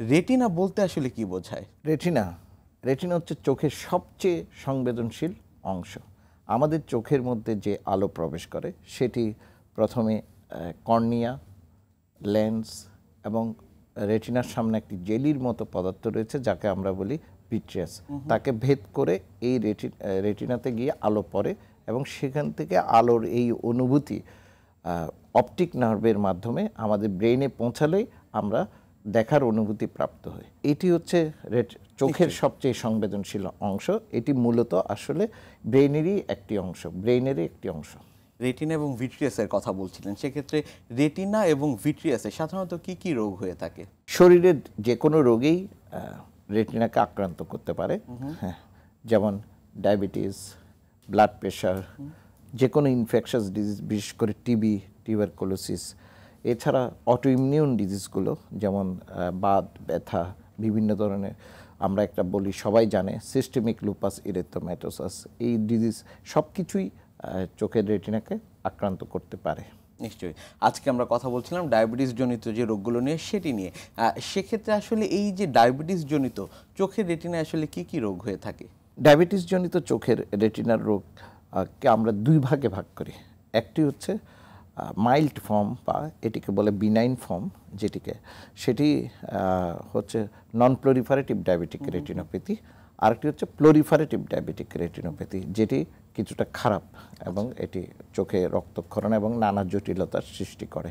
Retina বলতে আসলে কি বোঝায়? রেটিনা রেটিনা হচ্ছে চোখের সবচেয়ে সংবেদনশীল অংশ। আমাদের চোখের মধ্যে যে আলো প্রবেশ করে সেটি প্রথমে কর্নিয়া, লেন্স এবং রেটিনার সামনে একটি জেলির মতো পদার্থ রয়েছে যাকে আমরা বলি ভিট্রিয়াস। তাকে ভেদ করে এই রেটিনাতে গিয়ে আলো পড়ে এবং সেখান থেকে আলোর এই অনুভূতি অপটিক নার্ভের মাধ্যমে আমাদের ব্রেইনে পৌঁছালেই আমরা দেখার অনুভূতি প্রাপ্ত হয়। এটি হচ্ছে চোখের সবচেয়ে সংবেদনশীল অংশ। এটি মূলত আসলে ব্রেইনেরই একটি অংশ। রেটিনা এবং ভিট্রিয়াসের কথা বলছিলেন, সেক্ষেত্রে রেটিনা এবং ভিট্রিয়াসে সাধারণত কি কি রোগ হয়ে থাকে? শরীরের যে কোনো রোগেই রেটিনাকে আক্রান্ত করতে পারে। হ্যাঁ, যেমন ডায়াবেটিস, ব্লাড প্রেশার, যে কোনো ইনফেকশাস ডিজিজ, বিশেষ করে টিবি, টিউবারকুলোসিস, এছাড়া অটোইমিউন ডিজিজগুলো যেমন বাত, ব্যথা, বিভিন্ন ধরনের, আমরা একটা বলি সবাই জানে সিস্টেমিক লুপাস ইরিথেমাটোসাস, এই ডিজিজ সব কিছুই চোখের রেটিনাকে আক্রান্ত করতে পারে। নিশ্চয়ই। আজকে আমরা কথা বলছিলাম ডায়াবেটিস জনিত যে রোগগুলো নিয়ে, সেটি নিয়ে। সেক্ষেত্রে আসলে এই যে ডায়াবেটিস জনিত চোখের রেটিনায় আসলে কি কি রোগ হয়ে থাকে? ডায়াবেটিস জনিত চোখের রেটিনার রোগকে আমরা দুই ভাগে ভাগ করি। একটি হচ্ছে মাইল্ড ফর্ম বা এটিকে বলে বিনাইন ফর্ম, সেটি হচ্ছে নন প্লোরিফারেটিভ ডায়াবেটিক রেটিনোপ্যাথি। আরেকটি হচ্ছে প্লোরিফারেটিভ ডায়াবেটিক রেটিনোপ্যাথি, যেটি কিছুটা খারাপ এবং এটি চোখে রক্তক্ষরণ এবং নানা জটিলতার সৃষ্টি করে।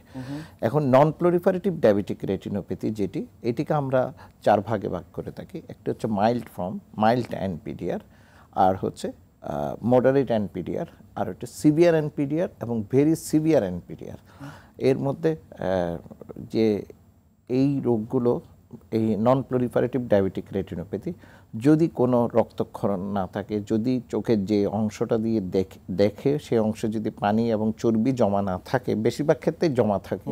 এখন নন প্লোরিফারেটিভ ডায়াবেটিক রেটিনোপ্যাথি এটিকে আমরা চার ভাগে ভাগ করে থাকি। একটি হচ্ছে মাইল্ড ফর্ম, মাইল্ড এনপিডিআর, আর হচ্ছে মডারেট এনপিডিআর, আর হচ্ছে সিভিয়ার এনপিডিআর এবং ভেরি সিভিয়ার এনপিডিআর। এর মধ্যে যে এই রোগগুলো, এই নন প্লোরিফারেটিভ ডায়াবেটিক রেটিনোপ্যাথি, যদি কোনো রক্তক্ষরণ না থাকে, যদি চোখের যে অংশটা দিয়ে দেখে সেই অংশে যদি পানি এবং চর্বি জমা না থাকে, বেশিরভাগ ক্ষেত্রে জমা থাকে,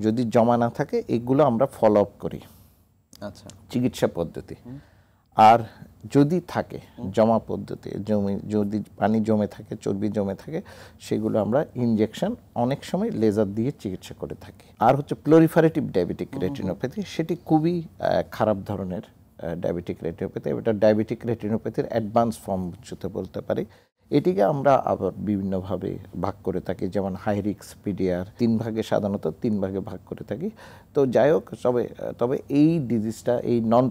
যদি জমা না থাকে এগুলো আমরা ফলো আপ করি, আচ্ছা, চিকিৎসা পদ্ধতি। আর যদি থাকে জমা পদ্ধতি, যদি পানি জমে থাকে, চর্বি জমে থাকে, সেগুলো আমরা ইনজেকশন, অনেক সময় লেজার দিয়ে চিকিৎসা করে থাকি। আর হচ্ছে প্লোরিফারেটিভ ডায়াবেটিক রেটিনোপ্যাথি, সেটি খুবই খারাপ ধরনের ডায়াবেটিক রেটিনোপ্যাথি। এটা ডায়াবেটিক রেটিনোপ্যাথির অ্যাডভান্স ফর্ম বলতে পারি। এটিকে আমরা আবার বিভিন্নভাবে ভাগ করে থাকি, যেমন হাই রিস্ক পিডিআর, সাধারণত তিন ভাগে ভাগ করে থাকি। তো যাই হোক, তবে এই ডিজিজটা, এই নন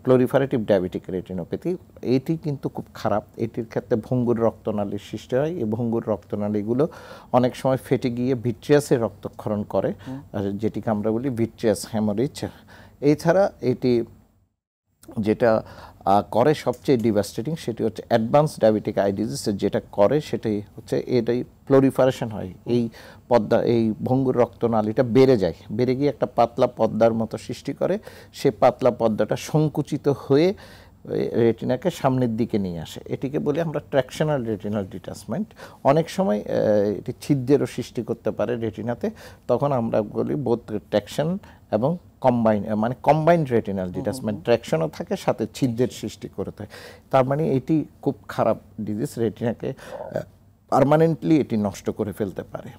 প্লোরিফারেটিভ ডায়াবেটিক রেটিনোপ্যাথি, এটি কিন্তু খুব খারাপ। এটির ক্ষেত্রে ভঙ্গুর রক্তনালীর সৃষ্টি হয়। এই ভঙ্গুর রক্তনালীগুলো অনেক সময় ফেটে গিয়ে ভিট্রিয়াসের রক্তক্ষরণ করে, যেটিকে আমরা বলি ভিট্রিয়াস হ্যামোরেজ। এছাড়া এটি যেটা করে সবচেয়ে ডিভাস্টেটিং, সেটি হচ্ছে অ্যাডভান্স ডায়াবেটিক আই ডিজিজ। যেটা করে সেটাই হচ্ছে এটাই প্লোরিফারেশন হয়, এই ভঙ্গুর রক্তনালীটা বেড়ে গিয়ে একটা পাতলা পর্দার মতো সৃষ্টি করে। সে পাতলা পর্দাটা সংকুচিত হয়ে রেটিনাকে সামনের দিকে নিয়ে আসে। এটিকে বলি আমরা ট্র্যাকশনাল রেটিনাল ডিটাচমেন্ট। অনেক সময় এটি ছিদ্রেরও সৃষ্টি করতে পারে রেটিনাতে। তখন আমরা বলি বোথ ট্র্যাকশন এবং কম্বাইন্ড রেটিনাল ডিটাচমেন্ট। ট্র্যাকশনও থাকে, সাথে ছিদ্রের সৃষ্টি করে থাকে। তার মানে এটি খুব খারাপ ডিজিজ, রেটিনাকে পার্মানেন্টলি এটি নষ্ট করে ফেলতে পারে।